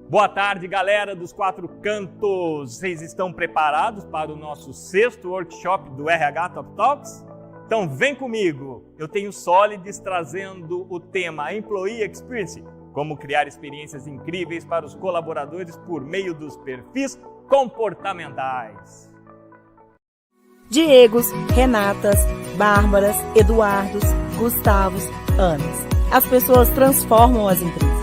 Boa tarde, galera dos quatro cantos. Vocês estão preparados para o nosso 6º workshop do RH Top Talks? Então vem comigo. Eu tenho Solids trazendo o tema Employee Experience, como criar experiências incríveis para os colaboradores por meio dos perfis comportamentais. Diegos, Renatas, Bárbaras, Eduardos, Gustavos, Anas. As pessoas transformam as empresas.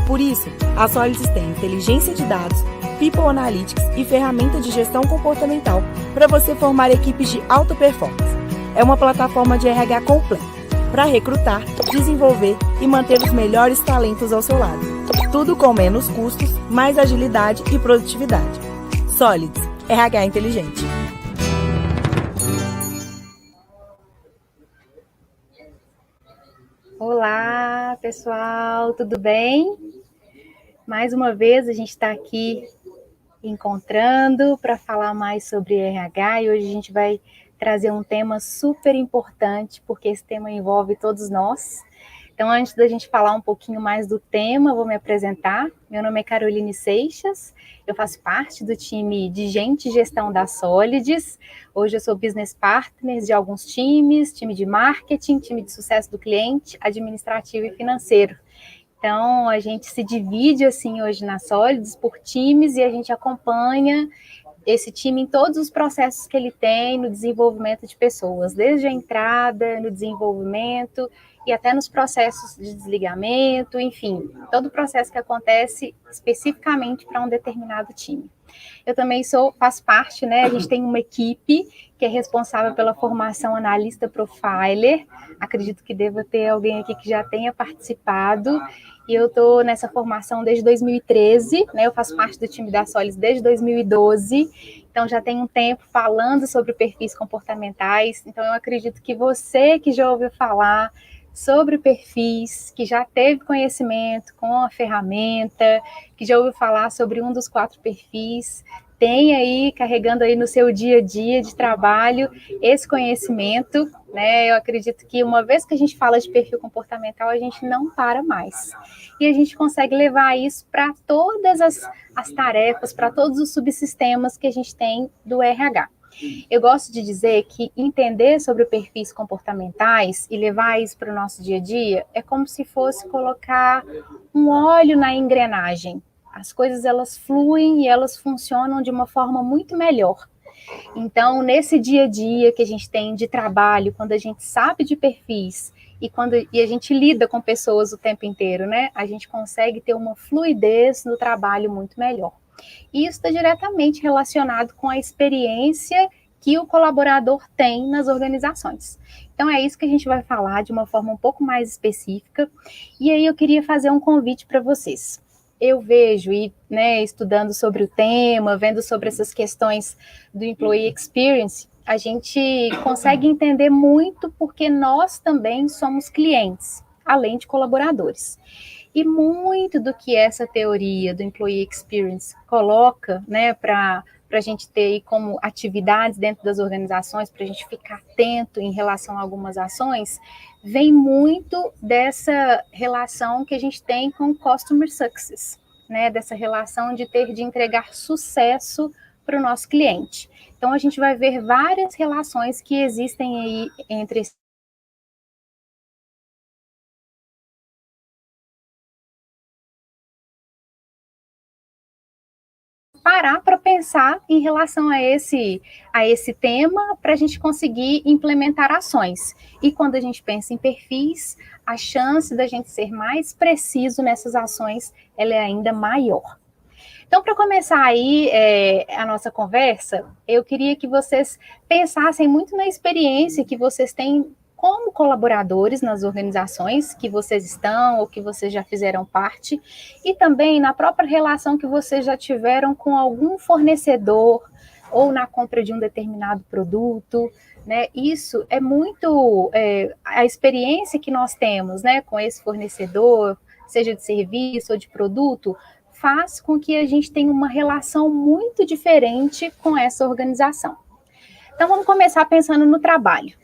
Por isso, a Solids tem inteligência de dados, People Analytics e ferramenta de gestão comportamental para você formar equipes de alta performance. É uma plataforma de RH completa para recrutar, desenvolver e manter os melhores talentos ao seu lado. Tudo com menos custos, mais agilidade e produtividade. Solids, RH inteligente. Olá, pessoal, tudo bem? Mais uma vez a gente está aqui encontrando para falar mais sobre RH e hoje a gente vai trazer um tema super importante, porque esse tema envolve todos nós. Então, antes da gente falar um pouquinho mais do tema, vou me apresentar. Meu nome é Caroline Seixas, eu faço parte do time de Gente e Gestão da Solids. Hoje eu sou business partner de alguns times, time de marketing, time de sucesso do cliente, administrativo e financeiro. Então, a gente se divide assim hoje na Solids por times e a gente acompanha esse time em todos os processos que ele tem no desenvolvimento de pessoas, desde a entrada, no desenvolvimento e até nos processos de desligamento, enfim, todo o processo que acontece especificamente para um determinado time. Eu também faço parte, né? A gente tem uma equipe que é responsável pela formação analista profiler. Acredito que deva ter alguém aqui que já tenha participado. E eu estou nessa formação desde 2013, né? Eu faço parte do time da Solids desde 2012. Então já tem um tempo falando sobre perfis comportamentais. Então eu acredito que você que já ouviu falar sobre perfis, que já teve conhecimento com a ferramenta, que já ouviu falar sobre um dos 4 perfis, tem aí, carregando aí no seu dia a dia de trabalho, esse conhecimento, né? Eu acredito que uma vez que a gente fala de perfil comportamental, a gente não para mais. E a gente consegue levar isso para todas as tarefas, para todos os subsistemas que a gente tem do RH. Eu gosto de dizer que entender sobre perfis comportamentais e levar isso para o nosso dia a dia é como se fosse colocar um óleo na engrenagem. As coisas elas fluem e elas funcionam de uma forma muito melhor. Então, nesse dia a dia que a gente tem de trabalho, quando a gente sabe de perfis e a gente lida com pessoas o tempo inteiro, né? A gente consegue ter uma fluidez no trabalho muito melhor. E isso está diretamente relacionado com a experiência que o colaborador tem nas organizações. Então, é isso que a gente vai falar de uma forma um pouco mais específica. E aí, eu queria fazer um convite para vocês. Eu vejo, estudando sobre o tema, vendo sobre essas questões do Employee Experience, a gente consegue entender muito porque nós também somos clientes, além de colaboradores. E muito do que essa teoria do Employee Experience coloca, né, para a gente ter aí como atividades dentro das organizações, para a gente ficar atento em relação a algumas ações, vem muito dessa relação que a gente tem com Customer Success, né, dessa relação de entregar sucesso para o nosso cliente. Então, a gente vai ver várias relações que existem aí entre parar para pensar em relação a esse tema para a gente conseguir implementar ações. E quando a gente pensa em perfis, a chance da gente ser mais preciso nessas ações ela é ainda maior. Então, para começar aí a nossa conversa, eu queria que vocês pensassem muito na experiência que vocês têm como colaboradores nas organizações que vocês estão ou que vocês já fizeram parte, e também na própria relação que vocês já tiveram com algum fornecedor ou na compra de um determinado produto, né? Isso é muito a experiência que nós temos, né, com esse fornecedor, seja de serviço ou de produto, faz com que a gente tenha uma relação muito diferente com essa organização. Então, vamos começar pensando no trabalho.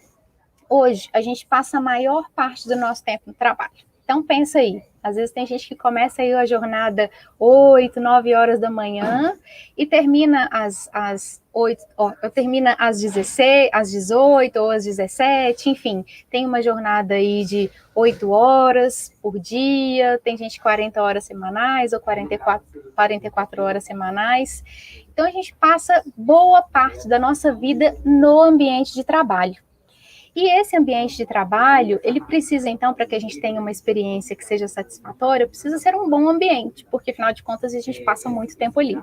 Hoje, a gente passa a maior parte do nosso tempo no trabalho. Então, pensa aí, às vezes tem gente que começa aí a jornada 8, 9 horas da manhã e termina às 8, termina às 16, às 18 ou às 17, enfim, tem uma jornada aí de 8 horas por dia, tem gente 40 horas semanais ou 44 horas semanais. Então, a gente passa boa parte da nossa vida no ambiente de trabalho. E esse ambiente de trabalho, ele precisa, então, para que a gente tenha uma experiência que seja satisfatória, precisa ser um bom ambiente, porque, afinal de contas, a gente passa muito tempo ali.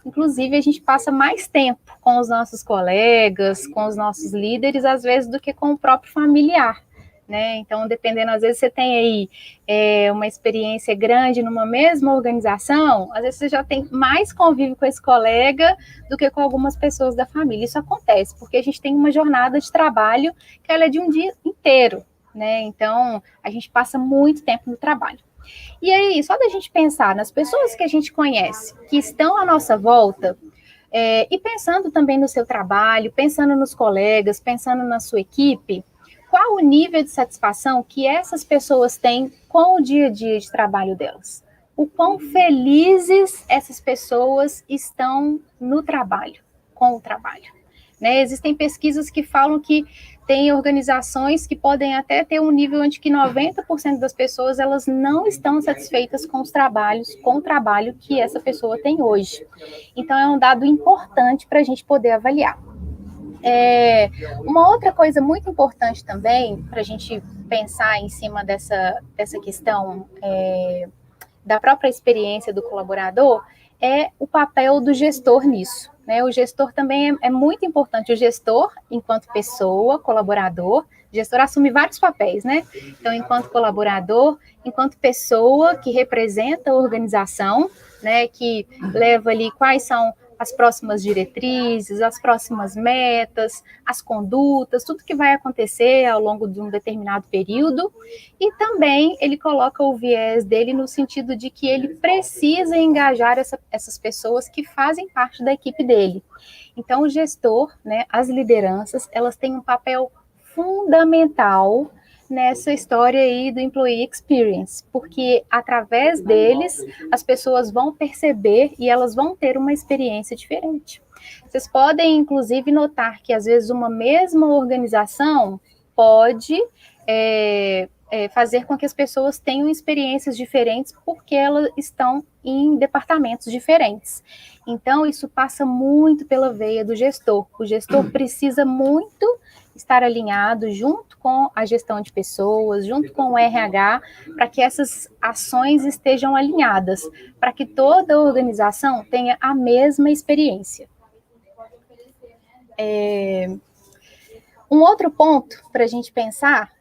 Inclusive, a gente passa mais tempo com os nossos colegas, com os nossos líderes, às vezes, do que com o próprio familiar, né? Então, dependendo, às vezes você tem aí uma experiência grande numa mesma organização, às vezes você já tem mais convívio com esse colega do que com algumas pessoas da família. Isso acontece, porque a gente tem uma jornada de trabalho que ela é de um dia inteiro, né? Então, a gente passa muito tempo no trabalho. E aí, só da gente pensar nas pessoas que a gente conhece, que estão à nossa volta, e pensando também no seu trabalho, pensando nos colegas, pensando na sua equipe, qual o nível de satisfação que essas pessoas têm com o dia a dia de trabalho delas? O quão felizes essas pessoas estão no trabalho, com o trabalho, né? Existem pesquisas que falam que tem organizações que podem até ter um nível onde que 90% das pessoas elas não estão satisfeitas com os trabalhos, com o trabalho que essa pessoa tem hoje. Então, é um dado importante para a gente poder avaliar. Uma outra coisa muito importante também, para a gente pensar em cima dessa questão da própria experiência do colaborador, é o papel do gestor nisso, né? O gestor também é muito importante. O gestor, enquanto pessoa, colaborador, o gestor assume vários papéis, né? Então, enquanto colaborador, enquanto pessoa que representa a organização, né? Que leva ali quais são as próximas diretrizes, as próximas metas, as condutas, tudo que vai acontecer ao longo de um determinado período. E também ele coloca o viés dele no sentido de que ele precisa engajar essas pessoas que fazem parte da equipe dele. Então, o gestor, né, as lideranças, elas têm um papel fundamental nessa história aí do Employee Experience, porque através deles as pessoas vão perceber e elas vão ter uma experiência diferente. Vocês podem, inclusive, notar que às vezes uma mesma organização pode fazer com que as pessoas tenham experiências diferentes porque elas estão em departamentos diferentes. Então, isso passa muito pela veia do gestor. O gestor precisa muito estar alinhado junto com a gestão de pessoas, junto com o RH, para que essas ações estejam alinhadas, para que toda a organização tenha a mesma experiência. Um outro ponto para a gente pensar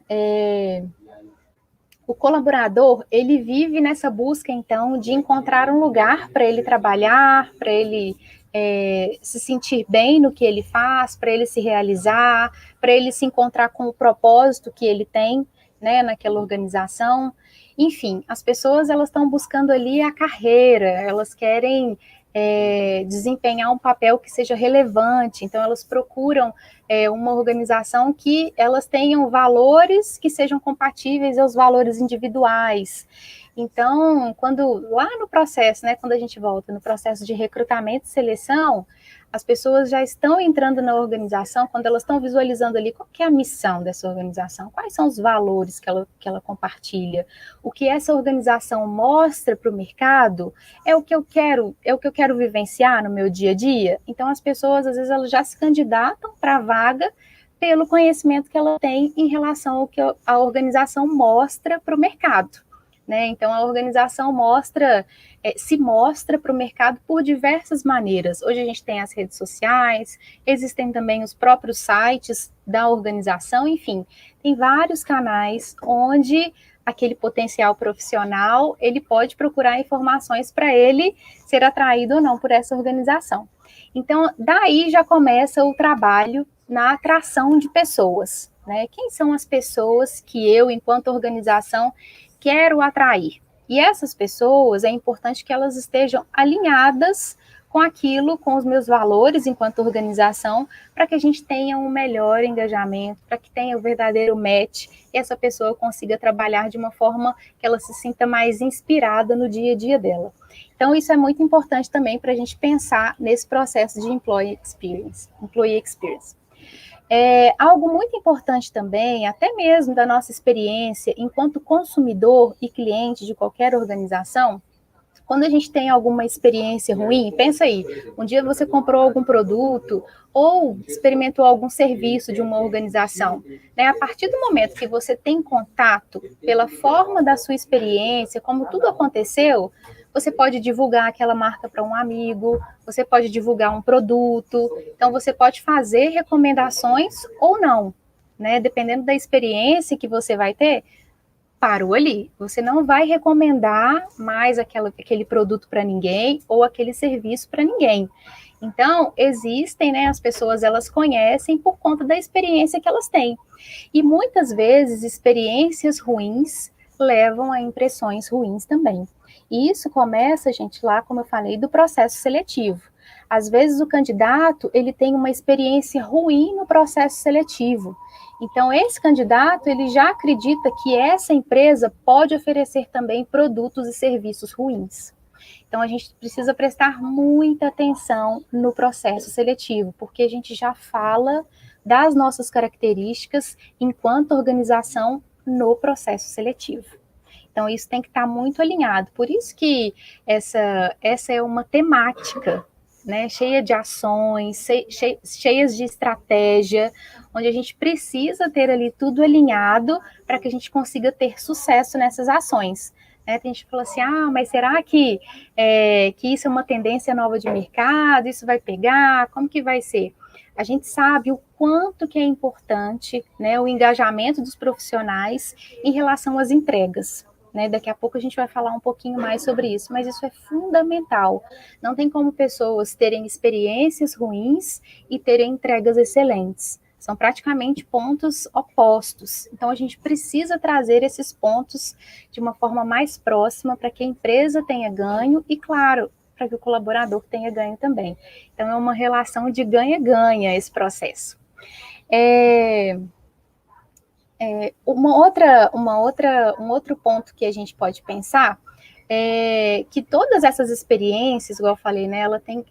o colaborador, ele vive nessa busca, então, de encontrar um lugar para ele trabalhar, para ele se sentir bem no que ele faz, para ele se realizar, para ele se encontrar com o propósito que ele tem, né, naquela organização. Enfim, as pessoas elas estão buscando ali a carreira, elas querem desempenhar um papel que seja relevante, então elas procuram uma organização que elas tenham valores que sejam compatíveis aos valores individuais. Então, lá no processo, né, quando a gente volta no processo de recrutamento e seleção, as pessoas já estão entrando na organização, quando elas estão visualizando ali qual que é a missão dessa organização, quais são os valores que ela compartilha, o que essa organização mostra para o mercado, é o que eu quero vivenciar no meu dia a dia. Então, as pessoas, às vezes, elas já se candidatam para a vaga pelo conhecimento que ela tem em relação ao que a organização mostra para o mercado. Né? Então, a organização se mostra para o mercado por diversas maneiras. Hoje a gente tem as redes sociais, existem também os próprios sites da organização, enfim, tem vários canais onde aquele potencial profissional, ele pode procurar informações para ele ser atraído ou não por essa organização. Então, daí já começa o trabalho na atração de pessoas, né? Quem são as pessoas que eu, enquanto organização, quero atrair? E essas pessoas, é importante que elas estejam alinhadas com aquilo, com os meus valores enquanto organização, para que a gente tenha um melhor engajamento, para que tenha o verdadeiro match e essa pessoa consiga trabalhar de uma forma que ela se sinta mais inspirada no dia a dia dela. Então, isso é muito importante também para a gente pensar nesse processo de employee experience. Algo muito importante também, até mesmo da nossa experiência enquanto consumidor e cliente de qualquer organização, quando a gente tem alguma experiência ruim, pensa aí, um dia você comprou algum produto ou experimentou algum serviço de uma organização, né? A partir do momento que você tem contato pela forma da sua experiência, como tudo aconteceu, você pode divulgar aquela marca para um amigo, você pode divulgar um produto, então você pode fazer recomendações ou não, né? Dependendo da experiência que você vai ter, parou ali. Você não vai recomendar mais aquele produto para ninguém ou aquele serviço para ninguém. Então, existem, né, as pessoas, elas conhecem por conta da experiência que elas têm. E muitas vezes, experiências ruins levam a impressões ruins também. E isso começa, gente, lá, como eu falei, do processo seletivo. Às vezes, o candidato, ele tem uma experiência ruim no processo seletivo. Então, esse candidato, ele já acredita que essa empresa pode oferecer também produtos e serviços ruins. Então, a gente precisa prestar muita atenção no processo seletivo, porque a gente já fala das nossas características enquanto organização no processo seletivo. Então, isso tem que estar muito alinhado. Por isso que essa é uma temática, né, cheia de ações, cheias de estratégia, onde a gente precisa ter ali tudo alinhado para que a gente consiga ter sucesso nessas ações. Né? Tem gente que fala assim, mas será que isso é uma tendência nova de mercado, isso vai pegar, como que vai ser? A gente sabe o quanto que é importante, né, o engajamento dos profissionais em relação às entregas. Né, daqui a pouco a gente vai falar um pouquinho mais sobre isso, mas isso é fundamental. Não tem como pessoas terem experiências ruins e terem entregas excelentes. São praticamente pontos opostos. Então, a gente precisa trazer esses pontos de uma forma mais próxima para que a empresa tenha ganho e, claro, para que o colaborador tenha ganho também. Então, é uma relação de ganha-ganha esse processo. Um outro ponto que a gente pode pensar é que todas essas experiências, igual eu falei, né,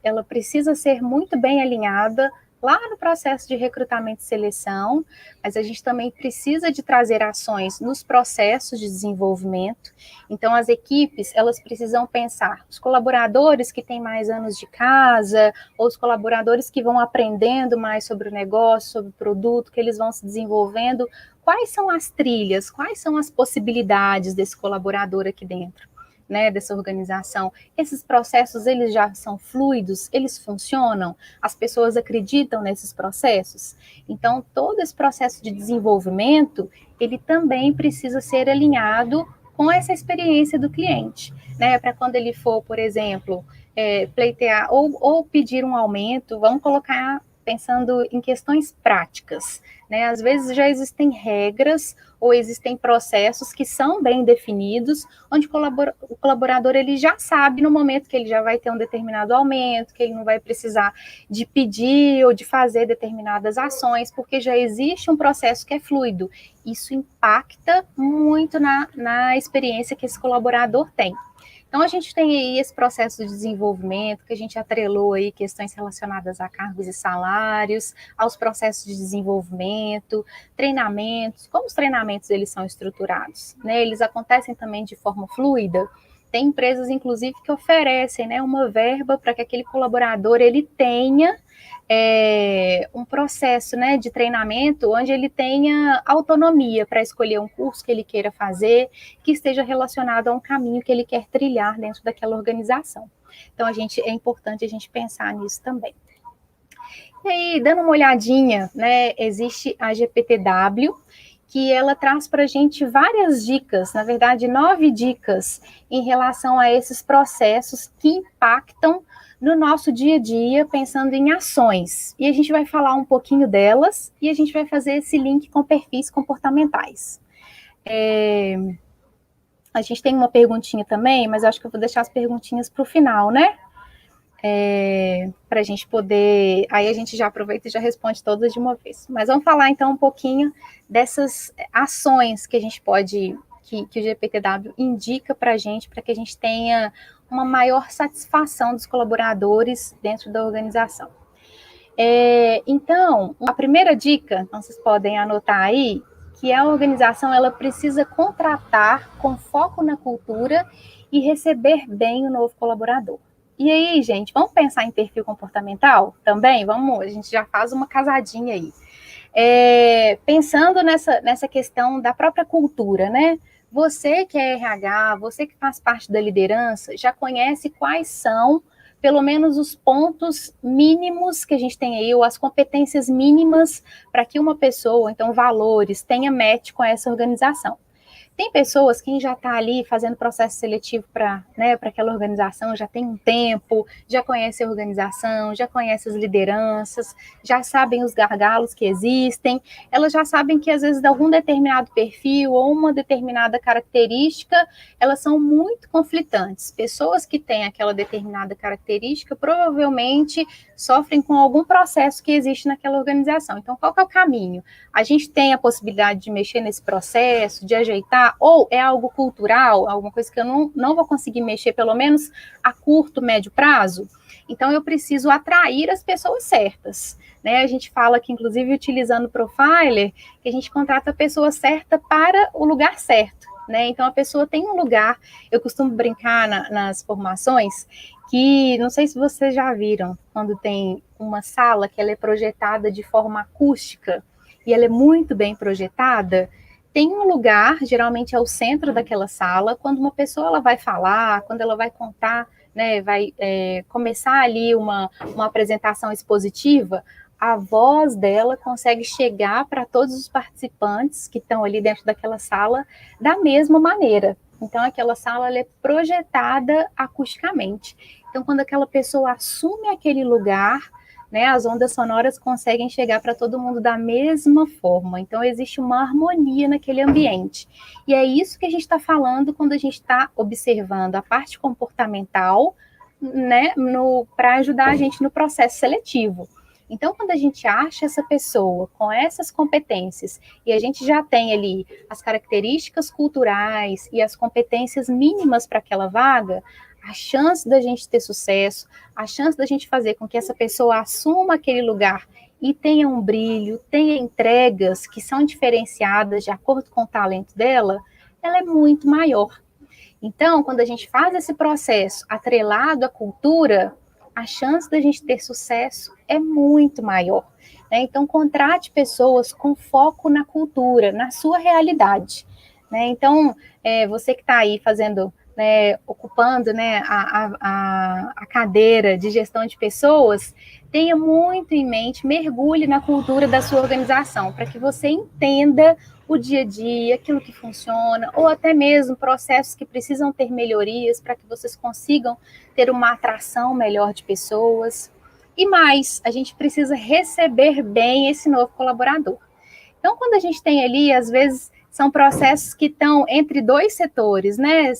ela precisa ser muito bem alinhada lá no processo de recrutamento e seleção, mas a gente também precisa de trazer ações nos processos de desenvolvimento. Então, as equipes, elas precisam pensar os colaboradores que têm mais anos de casa, ou os colaboradores que vão aprendendo mais sobre o negócio, sobre o produto, que eles vão se desenvolvendo. Quais são as trilhas, quais são as possibilidades desse colaborador aqui dentro? Né, dessa organização, esses processos, eles já são fluidos, eles funcionam, as pessoas acreditam nesses processos. Então, todo esse processo de desenvolvimento, ele também precisa ser alinhado com essa experiência do cliente, né, para quando ele for, por exemplo, pleitear ou pedir um aumento, vamos colocar pensando em questões práticas, né? Às vezes já existem regras ou existem processos que são bem definidos, onde o colaborador ele já sabe no momento que ele já vai ter um determinado aumento, que ele não vai precisar de pedir ou de fazer determinadas ações, porque já existe um processo que é fluido. Isso impacta muito na experiência que esse colaborador tem. Então, a gente tem aí esse processo de desenvolvimento, que a gente atrelou aí questões relacionadas a cargos e salários, aos processos de desenvolvimento, treinamentos, como os treinamentos eles são estruturados, né? Eles acontecem também de forma fluida. Tem empresas, inclusive, que oferecem, né, uma verba para que aquele colaborador ele tenha um processo, né, de treinamento onde ele tenha autonomia para escolher um curso que ele queira fazer, que esteja relacionado a um caminho que ele quer trilhar dentro daquela organização. Então, é importante a gente pensar nisso também. E aí, dando uma olhadinha, né, existe a GPTW, que ela traz para a gente várias dicas, na verdade, 9 dicas em relação a esses processos que impactam no nosso dia a dia, pensando em ações. E a gente vai falar um pouquinho delas e a gente vai fazer esse link com perfis comportamentais. A gente tem uma perguntinha também, mas acho que eu vou deixar as perguntinhas para o final, né? para a gente poder... Aí a gente já aproveita e já responde todas de uma vez. Mas vamos falar, então, um pouquinho dessas ações que a gente pode... que o GPTW indica para que a gente tenha uma maior satisfação dos colaboradores dentro da organização. Então, a primeira dica, então vocês podem anotar aí, que a organização ela precisa contratar com foco na cultura e receber bem o novo colaborador. E aí, gente, vamos pensar em perfil comportamental também? Vamos, a gente já faz uma casadinha aí. Pensando nessa questão da própria cultura, né? Você que é RH, você que faz parte da liderança, já conhece quais são, pelo menos, os pontos mínimos que a gente tem aí, ou as competências mínimas para que uma pessoa, então valores, tenha match com essa organização. Tem pessoas que já está ali fazendo processo seletivo para aquela organização, já tem um tempo, já conhece a organização, já conhece as lideranças, já sabem os gargalos que existem, elas já sabem que às vezes algum determinado perfil ou uma determinada característica, elas são muito conflitantes. Pessoas que têm aquela determinada característica provavelmente sofrem com algum processo que existe naquela organização. Então, qual que é o caminho? A gente tem a possibilidade de mexer nesse processo, de ajeitar, ou é algo cultural, alguma coisa que eu não vou conseguir mexer, pelo menos a curto, médio prazo? Então, eu preciso atrair as pessoas certas. Né? A gente fala que, inclusive, utilizando o Profiler, que a gente contrata a pessoa certa para o lugar certo. Né? Então, a pessoa tem um lugar, eu costumo brincar nas formações, que não sei se vocês já viram, quando tem uma sala que ela é projetada de forma acústica, e ela é muito bem projetada, tem um lugar, geralmente é o centro daquela sala, quando uma pessoa ela vai falar, quando ela vai contar, né, vai começar ali uma apresentação expositiva, a voz dela consegue chegar para todos os participantes que estão ali dentro daquela sala da mesma maneira. Então, aquela sala ela é projetada acusticamente. Então, quando aquela pessoa assume aquele lugar, né, as ondas sonoras conseguem chegar para todo mundo da mesma forma. Então, existe uma harmonia naquele ambiente. E é isso que a gente está falando quando a gente está observando a parte comportamental, né, para ajudar a gente no processo seletivo. Então, quando a gente acha essa pessoa com essas competências e a gente já tem ali as características culturais e as competências mínimas para aquela vaga, a chance da gente ter sucesso, a chance da gente fazer com que essa pessoa assuma aquele lugar e tenha um brilho, tenha entregas que são diferenciadas de acordo com o talento dela, ela é muito maior. Então, quando a gente faz esse processo atrelado à cultura, a chance da gente ter sucesso é muito maior. Né? Então, contrate pessoas com foco na cultura, na sua realidade. Né? Então, você que está aí fazendo, né, ocupando, né, a cadeira de gestão de pessoas, tenha muito em mente, mergulhe na cultura da sua organização, para que você entenda o dia a dia, aquilo que funciona, ou até mesmo processos que precisam ter melhorias para que vocês consigam ter uma atração melhor de pessoas. E mais, a gente precisa receber bem esse novo colaborador. Então, quando a gente tem ali, às vezes, são processos que estão entre dois setores, né?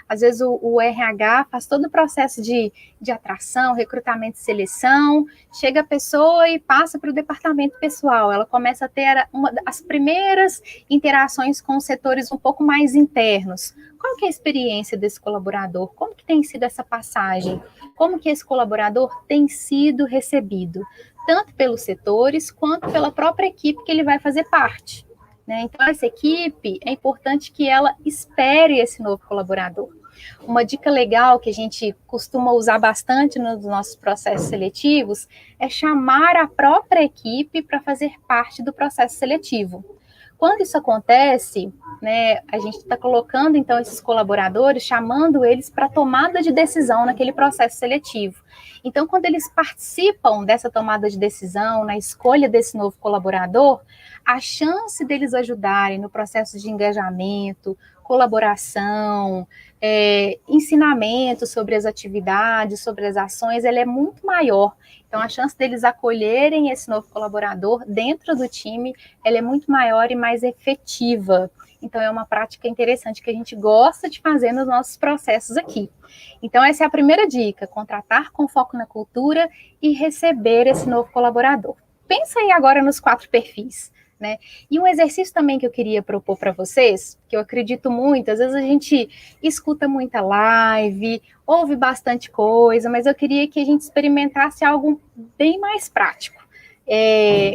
Às vezes, o RH faz todo o processo de atração, recrutamento e seleção, chega a pessoa e passa para o departamento pessoal, ela começa a ter as primeiras interações com os setores um pouco mais internos. Qual que é a experiência desse colaborador? Como que tem sido essa passagem? Como que esse colaborador tem sido recebido? Tanto pelos setores, quanto pela própria equipe que ele vai fazer parte. Né? Então, essa equipe, é importante que ela espere esse novo colaborador. Uma dica legal que a gente costuma usar bastante nos nossos processos seletivos é chamar a própria equipe para fazer parte do processo seletivo. Quando isso acontece, né, a gente está colocando, então, esses colaboradores, chamando eles para tomada de decisão naquele processo seletivo. Então, quando eles participam dessa tomada de decisão, na escolha desse novo colaborador, a chance deles ajudarem no processo de engajamento, colaboração, ensinamento sobre as atividades, sobre as ações, ela é muito maior. Então, a chance deles acolherem esse novo colaborador dentro do time, ela é muito maior e mais efetiva. Então, é uma prática interessante que a gente gosta de fazer nos nossos processos aqui. Então, essa é a primeira dica, contratar com foco na cultura e receber esse novo colaborador. Pensa aí agora nos 4 perfis, né? E um exercício também que eu queria propor para vocês, que eu acredito muito, às vezes a gente escuta muita live, ouve bastante coisa, mas eu queria que a gente experimentasse algo bem mais prático.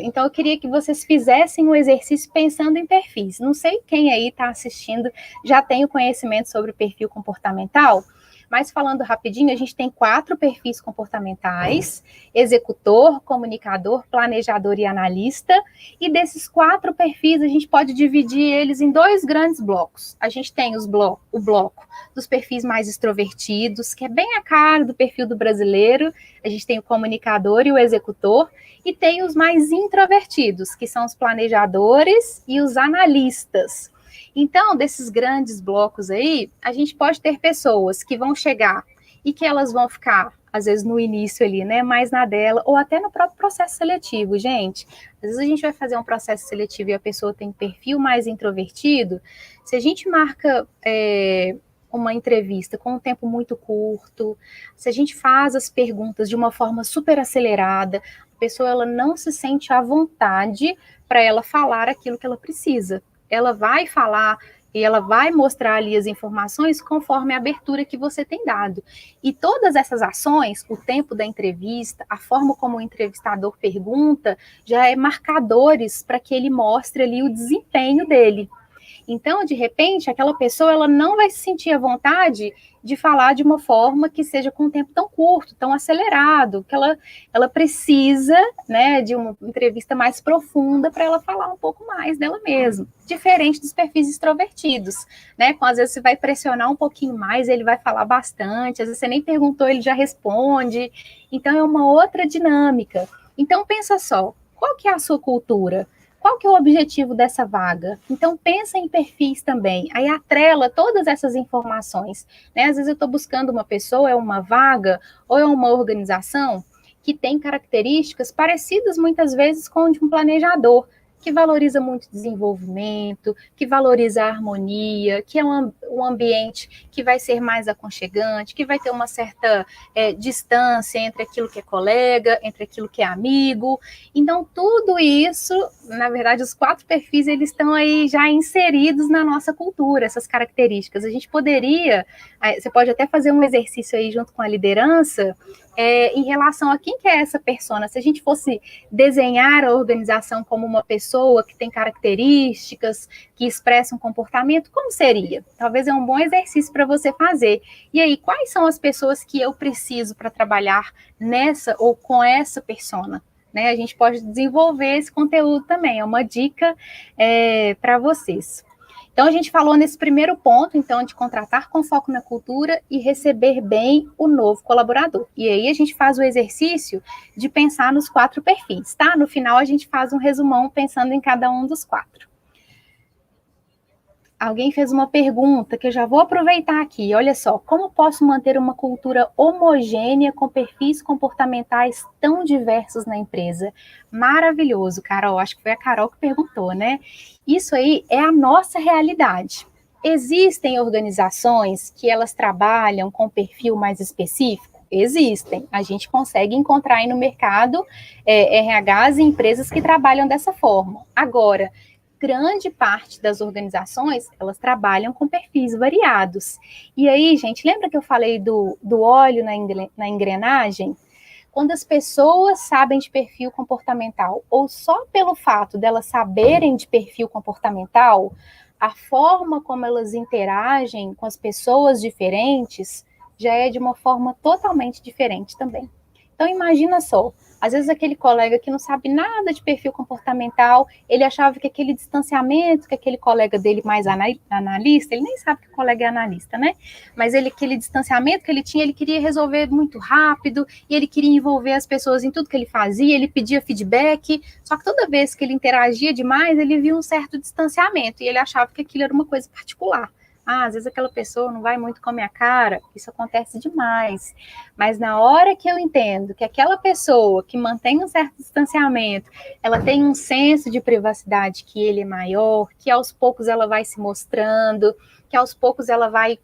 Então, eu queria que vocês fizessem um exercício pensando em perfis. Não sei quem aí está assistindo já tem o conhecimento sobre o perfil comportamental, mas falando rapidinho, a gente tem 4 perfis comportamentais: executor, comunicador, planejador e analista. E desses 4 perfis, a gente pode dividir eles em 2 grandes blocos. A gente tem o bloco dos perfis mais extrovertidos, que é bem a cara do perfil do brasileiro. A gente tem o comunicador e o executor. E tem os mais introvertidos, que são os planejadores e os analistas. Então, desses grandes blocos aí, a gente pode ter pessoas que vão chegar e que elas vão ficar, às vezes, no início ali, né, mais na dela, ou até no próprio processo seletivo, gente. Às vezes a gente vai fazer um processo seletivo e a pessoa tem perfil mais introvertido. Se a gente marca uma entrevista com um tempo muito curto, se a gente faz as perguntas de uma forma super acelerada, a pessoa ela não se sente à vontade para ela falar aquilo que ela precisa. Ela vai falar e ela vai mostrar ali as informações conforme a abertura que você tem dado. E todas essas ações, o tempo da entrevista, a forma como o entrevistador pergunta, já é marcadores para que ele mostre ali o desempenho dele. Então, de repente, aquela pessoa ela não vai se sentir à vontade de falar de uma forma que seja com um tempo tão curto, tão acelerado, que ela precisa, né, de uma entrevista mais profunda para ela falar um pouco mais dela mesma, diferente dos perfis extrovertidos, né, às vezes você vai pressionar um pouquinho mais, ele vai falar bastante, às vezes você nem perguntou, ele já responde, então é uma outra dinâmica. Então pensa só, qual que é a sua cultura? Qual que é o objetivo dessa vaga? Então, pensa em perfis também. Aí atrela todas essas informações. Né? Às vezes eu estou buscando uma pessoa, é uma vaga, ou é uma organização que tem características parecidas muitas vezes com a de um planejador, que valoriza muito o desenvolvimento, que valoriza a harmonia, que é um ambiente que vai ser mais aconchegante, que vai ter uma certa distância entre aquilo que é colega, entre aquilo que é amigo. Então, tudo isso, na verdade, os 4 perfis, eles estão aí já inseridos na nossa cultura, essas características. A gente poderia, você pode até fazer um exercício aí junto com a liderança, em relação a quem que é essa persona. Se a gente fosse desenhar a organização como uma pessoa que tem características, que expressa um comportamento, como seria? Talvez é um bom exercício para você fazer. E aí, quais são as pessoas que eu preciso para trabalhar nessa ou com essa persona? Né? A gente pode desenvolver esse conteúdo também, é uma dica para vocês. Então, a gente falou nesse primeiro ponto, então, de contratar com foco na cultura e receber bem o novo colaborador. E aí, a gente faz o exercício de pensar nos 4 perfis, tá? No final, a gente faz um resumão pensando em cada um dos 4. Alguém fez uma pergunta que eu já vou aproveitar aqui. Olha só, como posso manter uma cultura homogênea com perfis comportamentais tão diversos na empresa? Maravilhoso, Carol. Acho que foi a Carol que perguntou, né? Isso aí é a nossa realidade. Existem organizações que elas trabalham com perfil mais específico? Existem. A gente consegue encontrar aí no mercado RHs e empresas que trabalham dessa forma. Agora, grande parte das organizações, elas trabalham com perfis variados. E aí, gente, lembra que eu falei do óleo na engrenagem? Quando as pessoas sabem de perfil comportamental, ou só pelo fato delas saberem de perfil comportamental, a forma como elas interagem com as pessoas diferentes já é de uma forma totalmente diferente também. Então, imagina só, às vezes aquele colega que não sabe nada de perfil comportamental, ele achava que aquele distanciamento que aquele colega dele mais analista, ele nem sabe que o colega é analista, né? Mas aquele distanciamento que ele tinha, ele queria resolver muito rápido, e ele queria envolver as pessoas em tudo que ele fazia, ele pedia feedback, só que toda vez que ele interagia demais, ele via um certo distanciamento, e ele achava que aquilo era uma coisa particular. às vezes aquela pessoa não vai muito com a minha cara, isso acontece demais. Mas na hora que eu entendo que aquela pessoa que mantém um certo distanciamento, ela tem um senso de privacidade que ele é maior, que aos poucos ela vai se mostrando, que aos poucos ela vai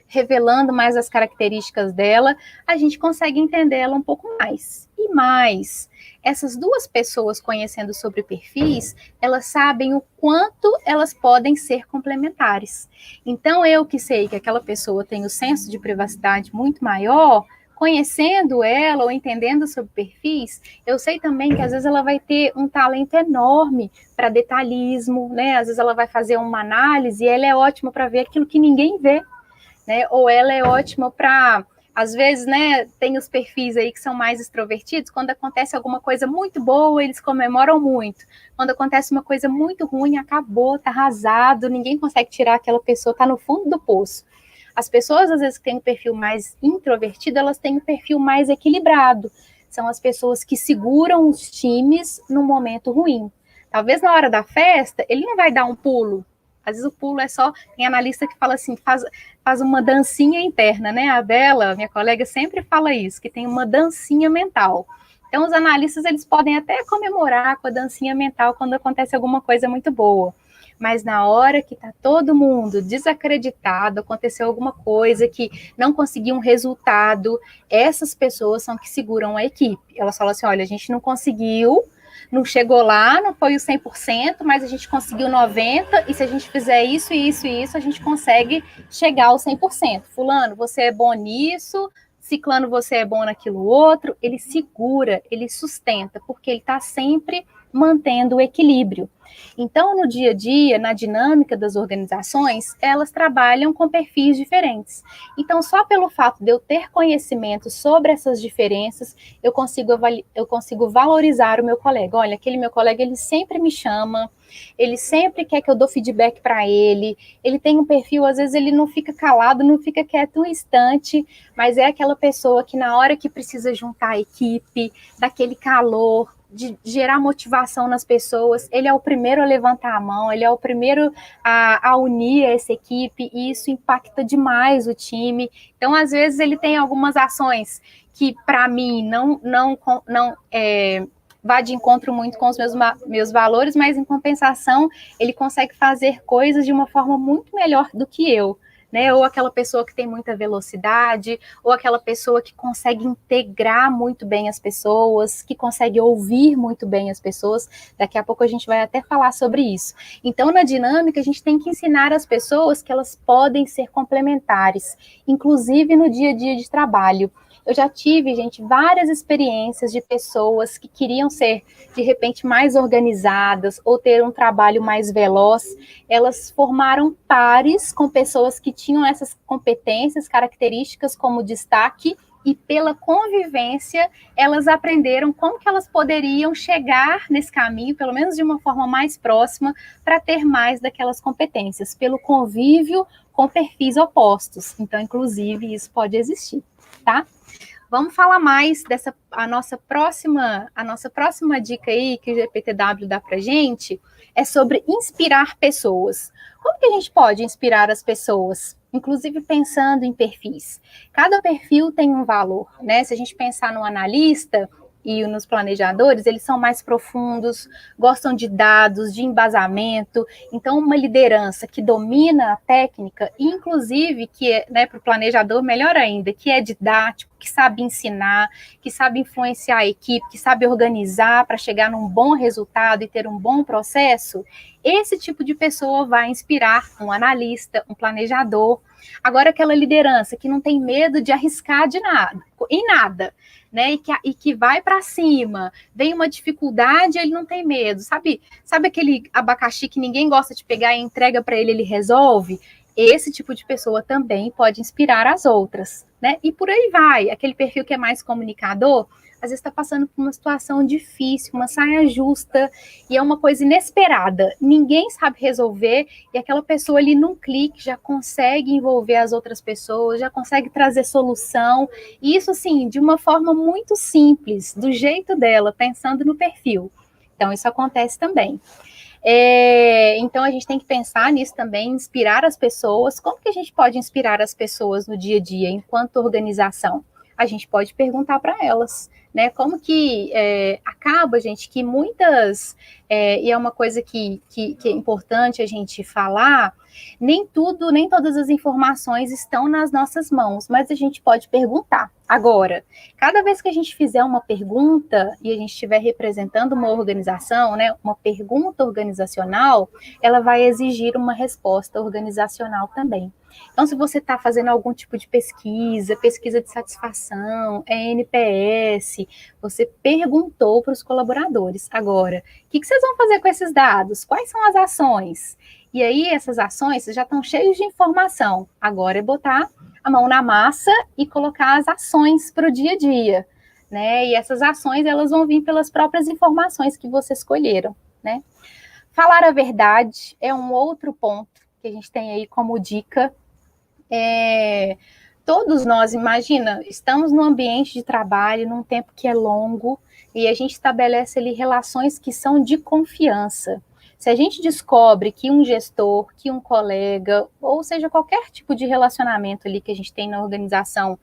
revelando mais as características dela, a gente consegue entender ela um pouco mais. E mais, essas duas pessoas conhecendo sobre perfis, elas sabem o quanto elas podem ser complementares. Então, eu que sei que aquela pessoa tem o senso de privacidade muito maior, conhecendo ela ou entendendo sobre perfis, eu sei também que às vezes ela vai ter um talento enorme para detalhismo, né? Às vezes ela vai fazer uma análise e ela é ótima para ver aquilo que ninguém vê. Né? Ou ela é ótima para, às vezes, né, tem os perfis aí que são mais extrovertidos, quando acontece alguma coisa muito boa, eles comemoram muito. Quando acontece uma coisa muito ruim, acabou, tá arrasado, ninguém consegue tirar aquela pessoa, tá no fundo do poço. As pessoas, às vezes, que têm um perfil mais introvertido, elas têm um perfil mais equilibrado. São as pessoas que seguram os times no momento ruim. Talvez na hora da festa, ele não vai dar um pulo. Às vezes o pulo é só... Tem analista que fala assim, faz uma dancinha interna, né? A Bela, minha colega, sempre fala isso, que tem uma dancinha mental. Então, os analistas, eles podem até comemorar com a dancinha mental quando acontece alguma coisa muito boa. Mas na hora que está todo mundo desacreditado, aconteceu alguma coisa que não conseguiu um resultado, essas pessoas são que seguram a equipe. Elas falam assim, olha, a gente não conseguiu, não chegou lá, não foi o 100%, mas a gente conseguiu 90%, e se a gente fizer isso, isso e isso, a gente consegue chegar ao 100%. Fulano, você é bom nisso, ciclano, você é bom naquilo outro. Ele segura, ele sustenta, porque ele está sempre mantendo o equilíbrio. Então, no dia a dia, na dinâmica das organizações, elas trabalham com perfis diferentes. Então, só pelo fato de eu ter conhecimento sobre essas diferenças, eu consigo valorizar o meu colega. Olha, aquele meu colega, ele sempre me chama, ele sempre quer que eu dou feedback para ele tem um perfil, às vezes ele não fica calado, não fica quieto um instante, mas é aquela pessoa que na hora que precisa juntar a equipe, daquele calor, de gerar motivação nas pessoas, ele é o primeiro a levantar a mão, ele é o primeiro a unir essa equipe, e isso impacta demais o time. Então, às vezes, ele tem algumas ações que, para mim, não vai de encontro muito com os meus valores, mas, em compensação, ele consegue fazer coisas de uma forma muito melhor do que eu. Né? Ou aquela pessoa que tem muita velocidade, ou aquela pessoa que consegue integrar muito bem as pessoas, que consegue ouvir muito bem as pessoas. Daqui a pouco a gente vai até falar sobre isso. Então, na dinâmica, a gente tem que ensinar as pessoas que elas podem ser complementares, inclusive no dia a dia de trabalho. Eu já tive, gente, várias experiências de pessoas que queriam ser, de repente, mais organizadas ou ter um trabalho mais veloz. Elas formaram pares com pessoas que tinham essas competências, características como destaque, e pela convivência, elas aprenderam como que elas poderiam chegar nesse caminho, pelo menos de uma forma mais próxima, para ter mais daquelas competências, pelo convívio com perfis opostos. Então, inclusive, isso pode existir, tá? Vamos falar mais a nossa próxima dica aí que o GPTW dá para a gente é sobre inspirar pessoas. Como que a gente pode inspirar as pessoas? Inclusive pensando em perfis. Cada perfil tem um valor, né? Se a gente pensar no analista e nos planejadores, eles são mais profundos, gostam de dados, de embasamento. Então, uma liderança que domina a técnica, inclusive, que é, né, para o planejador, melhor ainda, que é didático, que sabe ensinar, que sabe influenciar a equipe, que sabe organizar para chegar num bom resultado e ter um bom processo, esse tipo de pessoa vai inspirar um analista, um planejador. Agora, aquela liderança que não tem medo de arriscar em nada, né? E que vai para cima, vem uma dificuldade, ele não tem medo. Sabe aquele abacaxi que ninguém gosta de pegar e entrega para ele resolve? Esse tipo de pessoa também pode inspirar as outras, né? E por aí vai. Aquele perfil que é mais comunicador, às vezes está passando por uma situação difícil, uma saia justa, e é uma coisa inesperada. Ninguém sabe resolver, e aquela pessoa ali, num clique, já consegue envolver as outras pessoas, já consegue trazer solução, e isso, assim, de uma forma muito simples, do jeito dela, pensando no perfil. Então, isso acontece também. Então, a gente tem que pensar nisso também, inspirar as pessoas. Como que a gente pode inspirar as pessoas no dia a dia, enquanto organização? A gente pode perguntar para elas, né? Como que acaba, gente, que muitas, e é uma coisa que é importante a gente falar, nem todas as informações estão nas nossas mãos, mas a gente pode perguntar. Agora, cada vez que a gente fizer uma pergunta e a gente estiver representando uma organização, né, uma pergunta organizacional, ela vai exigir uma resposta organizacional também. Então, se você está fazendo algum tipo de pesquisa de satisfação, NPS, você perguntou para os colaboradores. Agora, o que vocês vão fazer com esses dados? Quais são as ações? E aí, essas ações já estão cheias de informação. Agora é botar a mão na massa e colocar as ações para o dia a dia, né? E essas ações, elas vão vir pelas próprias informações que vocês escolheram, né? Falar a verdade é um outro ponto que a gente tem aí como dica. Todos nós, imagina, estamos num ambiente de trabalho, num tempo que é longo, e a gente estabelece ali relações que são de confiança. Se a gente descobre que um gestor, que um colega, ou seja, qualquer tipo de relacionamento ali que a gente tem na organização,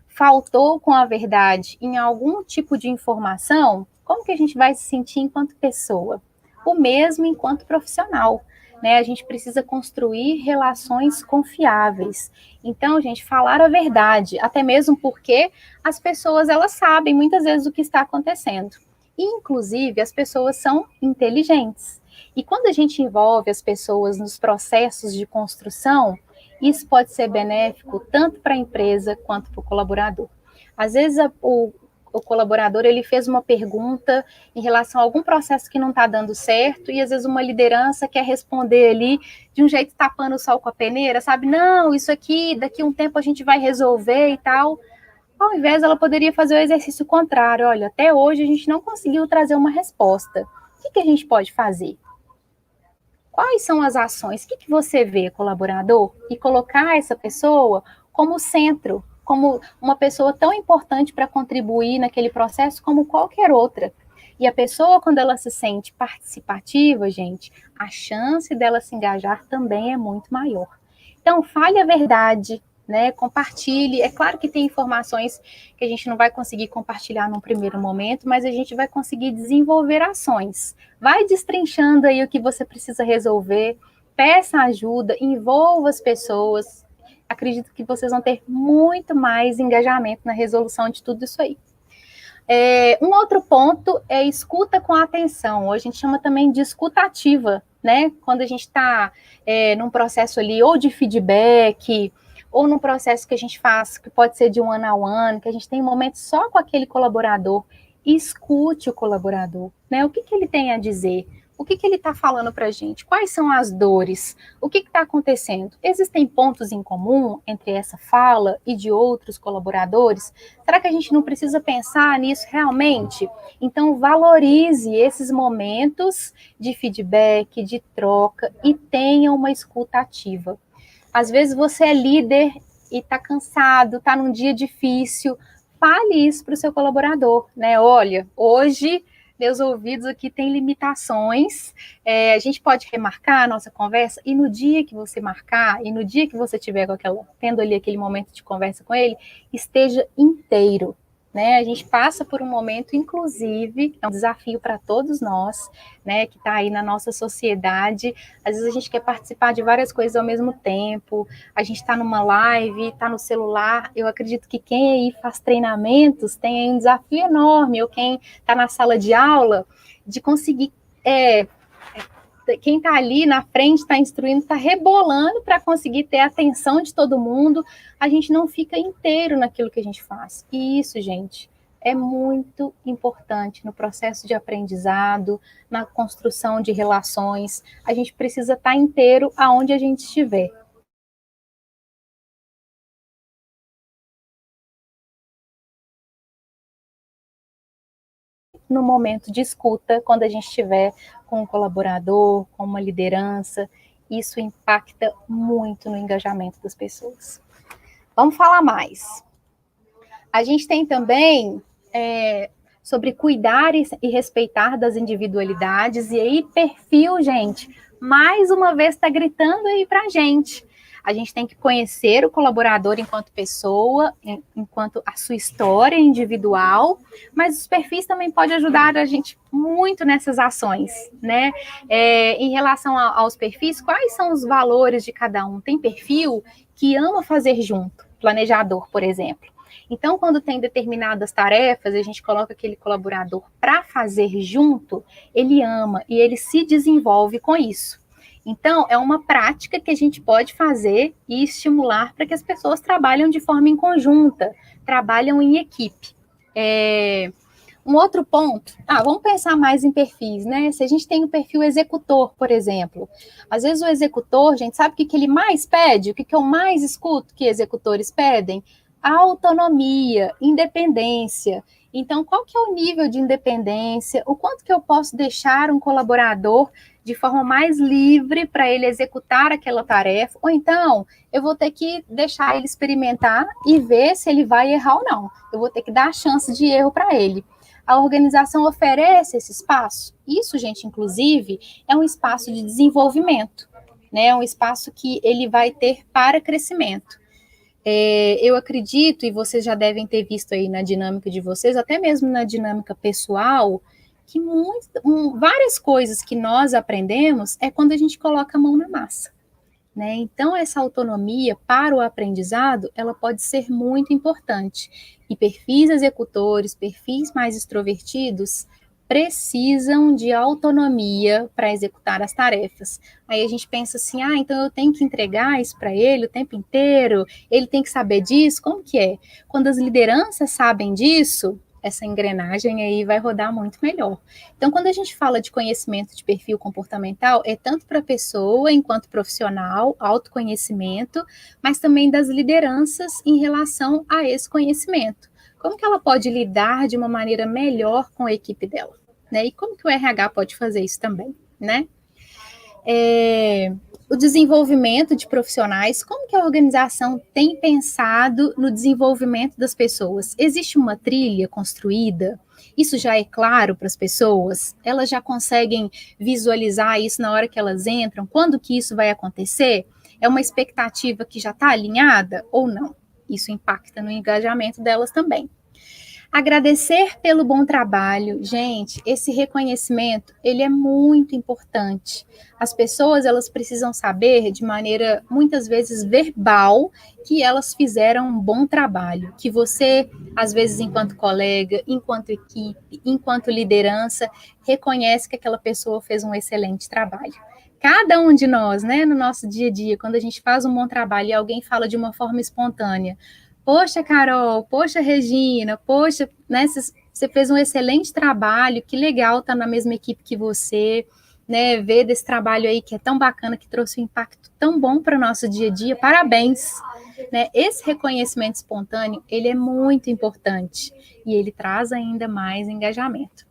faltou com a verdade em algum tipo de informação, como que a gente vai se sentir enquanto pessoa? O mesmo enquanto profissional, né? A gente precisa construir relações confiáveis. Então, gente, falar a verdade, até mesmo porque as pessoas, elas sabem muitas vezes o que está acontecendo. E, inclusive, as pessoas são inteligentes. E quando a gente envolve as pessoas nos processos de construção, isso pode ser benéfico tanto para a empresa quanto para o colaborador. Às vezes, o colaborador, ele fez uma pergunta em relação a algum processo que não está dando certo, e às vezes uma liderança quer responder ali de um jeito tapando o sol com a peneira, sabe? Não, isso aqui, daqui a um tempo a gente vai resolver e tal. Ao invés, ela poderia fazer o exercício contrário. Olha, até hoje a gente não conseguiu trazer uma resposta. O que a gente pode fazer? Quais são as ações? O que você vê, colaborador? E colocar essa pessoa como centro, como uma pessoa tão importante para contribuir naquele processo como qualquer outra. E a pessoa, quando ela se sente participativa, gente, a chance dela se engajar também é muito maior. Então, fale a verdade, né? Compartilhe. É claro que tem informações que a gente não vai conseguir compartilhar num primeiro momento, mas a gente vai conseguir desenvolver ações. Vai destrinchando aí o que você precisa resolver, peça ajuda, envolva as pessoas. Acredito que vocês vão ter muito mais engajamento na resolução de tudo isso aí. Um outro ponto é escuta com atenção, ou a gente chama também de escuta ativa, né? Quando a gente está num processo ali ou de feedback, ou num processo que a gente faz, que pode ser de one-on-one, que a gente tem um momento só com aquele colaborador, escute o colaborador, né? O que ele tem a dizer? O que ele está falando para a gente? Quais são as dores? O que está acontecendo? Existem pontos em comum entre essa fala e de outros colaboradores? Será que a gente não precisa pensar nisso realmente? Então, valorize esses momentos de feedback, de troca e tenha uma escuta ativa. Às vezes você é líder e está cansado, está num dia difícil, fale isso para o seu colaborador, né? Olha, hoje meus ouvidos aqui têm limitações, a gente pode remarcar a nossa conversa, e no dia que você marcar, e no dia que você tiver tendo ali aquele momento de conversa com ele, esteja inteiro, né? A gente passa por um momento, inclusive, é um desafio para todos nós, né, que está aí na nossa sociedade. Às vezes a gente quer participar de várias coisas ao mesmo tempo, a gente está numa live, está no celular. Eu acredito que quem aí faz treinamentos tem aí um desafio enorme, ou quem está na sala de aula, de conseguir... quem está ali na frente, está instruindo, está rebolando para conseguir ter a atenção de todo mundo. A gente não fica inteiro naquilo que a gente faz. E isso, gente, é muito importante no processo de aprendizado, na construção de relações. A gente precisa estar inteiro aonde a gente estiver. No momento de escuta, quando a gente estiver com um colaborador, com uma liderança, isso impacta muito no engajamento das pessoas. Vamos falar mais. A gente tem também sobre cuidar e respeitar das individualidades. E aí, perfil, gente, mais uma vez está gritando aí para a gente. A gente tem que conhecer o colaborador enquanto pessoa, enquanto a sua história individual, mas os perfis também podem ajudar a gente muito nessas ações, né? Em relação aos perfis, quais são os valores de cada um? Tem perfil que ama fazer junto, planejador, por exemplo. Então, quando tem determinadas tarefas, a gente coloca aquele colaborador para fazer junto, ele ama e ele se desenvolve com isso. Então, é uma prática que a gente pode fazer e estimular para que as pessoas trabalhem de forma em conjunta, trabalham em equipe. Um outro ponto, vamos pensar mais em perfis, né? Se a gente tem o perfil executor, por exemplo, às vezes o executor, gente, sabe o que ele mais pede? O que eu mais escuto que executores pedem? Autonomia, independência. Então, qual que é o nível de independência? O quanto que eu posso deixar um colaborador de forma mais livre para ele executar aquela tarefa? Ou então, eu vou ter que deixar ele experimentar e ver se ele vai errar ou não. Eu vou ter que dar a chance de erro para ele. A organização oferece esse espaço. Isso, gente, inclusive, é um espaço de desenvolvimento, né? Um espaço que ele vai ter para crescimento. Eu acredito, e vocês já devem ter visto aí na dinâmica de vocês, até mesmo na dinâmica pessoal, que várias coisas que nós aprendemos é quando a gente coloca a mão na massa, né? Então, essa autonomia para o aprendizado, ela pode ser muito importante. E perfis executores, perfis mais extrovertidos, precisam de autonomia para executar as tarefas. Aí a gente pensa assim, então eu tenho que entregar isso para ele o tempo inteiro, ele tem que saber disso, como que é? Quando as lideranças sabem disso, essa engrenagem aí vai rodar muito melhor. Então, quando a gente fala de conhecimento de perfil comportamental, é tanto para a pessoa enquanto profissional, autoconhecimento, mas também das lideranças em relação a esse conhecimento. Como que ela pode lidar de uma maneira melhor com a equipe dela, né? E como que o RH pode fazer isso também, né? O desenvolvimento de profissionais, como que a organização tem pensado no desenvolvimento das pessoas? Existe uma trilha construída? Isso já é claro para as pessoas? Elas já conseguem visualizar isso na hora que elas entram? Quando que isso vai acontecer? É uma expectativa que já está alinhada ou não? Isso impacta no engajamento delas também. Agradecer pelo bom trabalho. Gente, esse reconhecimento, ele é muito importante. As pessoas, elas precisam saber, de maneira, muitas vezes, verbal, que elas fizeram um bom trabalho. Que você, às vezes, enquanto colega, enquanto equipe, enquanto liderança, reconhece que aquela pessoa fez um excelente trabalho. Cada um de nós, né, no nosso dia a dia, quando a gente faz um bom trabalho e alguém fala de uma forma espontânea, poxa, Carol, poxa, Regina, poxa, né, você fez um excelente trabalho, que legal estar na mesma equipe que você, né, ver desse trabalho aí que é tão bacana, que trouxe um impacto tão bom para o nosso dia a dia, parabéns, né? Esse reconhecimento espontâneo, ele é muito importante e ele traz ainda mais engajamento.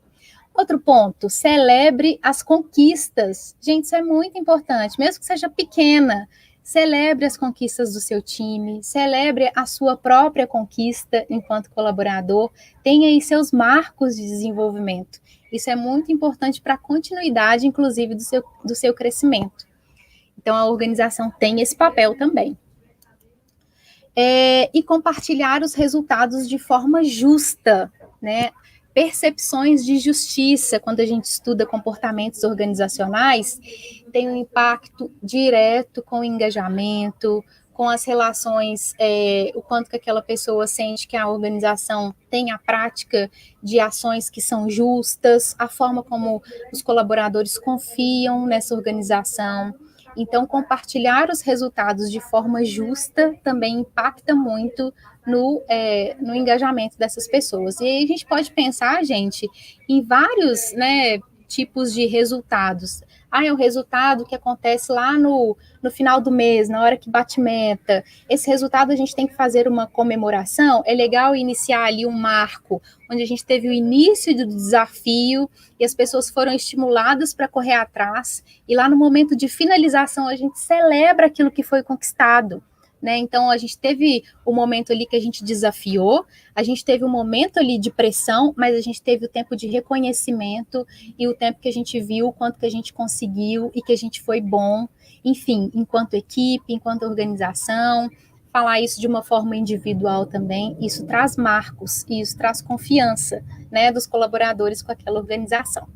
Outro ponto, celebre as conquistas. Gente, isso é muito importante, mesmo que seja pequena. Celebre as conquistas do seu time, celebre a sua própria conquista enquanto colaborador, tenha aí seus marcos de desenvolvimento. Isso é muito importante para a continuidade, inclusive, do seu crescimento. Então, a organização tem esse papel também. E compartilhar os resultados de forma justa, né? Percepções de justiça, quando a gente estuda comportamentos organizacionais, tem um impacto direto com o engajamento, com as relações, o quanto que aquela pessoa sente que a organização tem a prática de ações que são justas, a forma como os colaboradores confiam nessa organização. Então, compartilhar os resultados de forma justa também impacta muito no engajamento dessas pessoas. E aí a gente pode pensar, gente, em vários, né, tipos de resultados. É o resultado que acontece lá no final do mês, na hora que bate meta. Esse resultado a gente tem que fazer uma comemoração. É legal iniciar ali um marco, onde a gente teve o início do desafio e as pessoas foram estimuladas para correr atrás. E lá no momento de finalização a gente celebra aquilo que foi conquistado, né? Então, a gente teve o momento ali que a gente desafiou, a gente teve um momento ali de pressão, mas a gente teve o tempo de reconhecimento e o tempo que a gente viu o quanto que a gente conseguiu e que a gente foi bom, enfim, enquanto equipe, enquanto organização. Falar isso de uma forma individual também, isso traz marcos e isso traz confiança, né, dos colaboradores com aquela organização.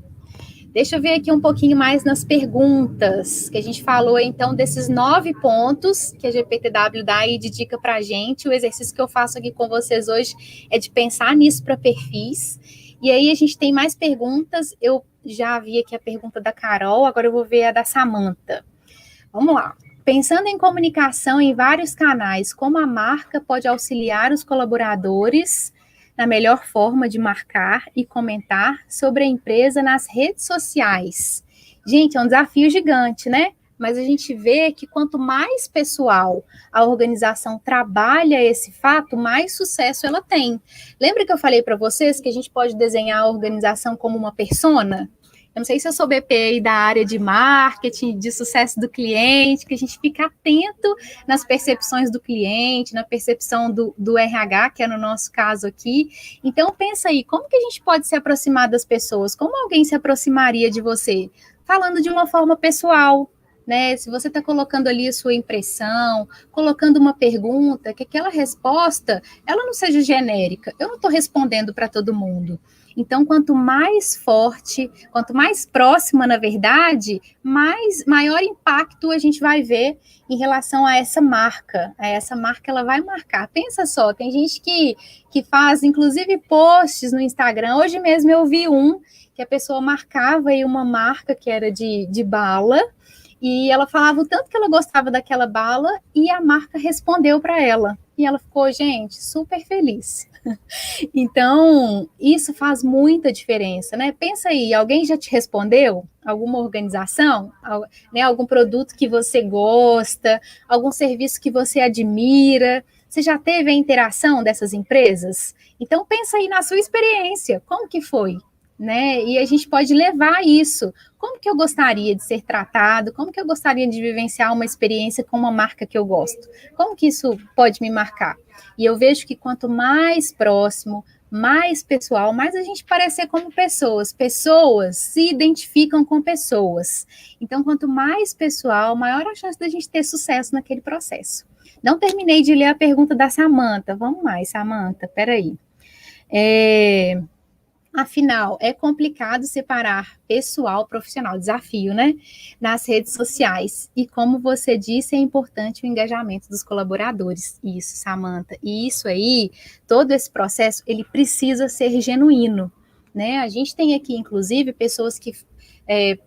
Deixa eu ver aqui um pouquinho mais nas perguntas, que a gente falou, então, desses 9 pontos que a GPTW dá aí de dica para a gente. O exercício que eu faço aqui com vocês hoje é de pensar nisso para perfis. E aí a gente tem mais perguntas. Eu já vi aqui a pergunta da Carol, agora eu vou ver a da Samantha. Vamos lá. Pensando em comunicação em vários canais, como a marca pode auxiliar os colaboradores na melhor forma de marcar e comentar sobre a empresa nas redes sociais? Gente, é um desafio gigante, né? Mas a gente vê que quanto mais pessoal a organização trabalha esse fato, mais sucesso ela tem. Lembra que eu falei para vocês que a gente pode desenhar a organização como uma persona? Eu não sei se eu sou BP aí da área de marketing, de sucesso do cliente, que a gente fica atento nas percepções do cliente, na percepção do RH, que é no nosso caso aqui. Então, pensa aí, como que a gente pode se aproximar das pessoas? Como alguém se aproximaria de você? Falando de uma forma pessoal, né? Se você está colocando ali a sua impressão, colocando uma pergunta, que aquela resposta, ela não seja genérica. Eu não estou respondendo para todo mundo. Então, quanto mais forte, quanto mais próxima, na verdade, maior impacto a gente vai ver em relação a essa marca. Essa marca, ela vai marcar. Pensa só, tem gente que faz, inclusive, posts no Instagram. Hoje mesmo eu vi que a pessoa marcava aí uma marca que era de bala, e ela falava o tanto que ela gostava daquela bala, e a marca respondeu para ela. E ela ficou, gente, super feliz. Então, isso faz muita diferença, né? Pensa aí, alguém já te respondeu? Alguma organização? Né? Algum produto que você gosta? Algum serviço que você admira? Você já teve a interação dessas empresas? Então, pensa aí na sua experiência. Como que foi? Né? E a gente pode levar isso. Como que eu gostaria de ser tratado? Como que eu gostaria de vivenciar uma experiência com uma marca que eu gosto? Como que isso pode me marcar? E eu vejo que quanto mais próximo, mais pessoal, mais a gente parecer como pessoas. Pessoas se identificam com pessoas. Então, quanto mais pessoal, maior a chance da gente ter sucesso naquele processo. Não terminei de ler a pergunta da Samantha. Vamos mais, Samantha, peraí. Afinal, é complicado separar pessoal profissional, desafio, né? Nas redes sociais. E como você disse, é importante o engajamento dos colaboradores. Isso, Samantha. E isso aí, todo esse processo, ele precisa ser genuíno, né? A gente tem aqui, inclusive, pessoas que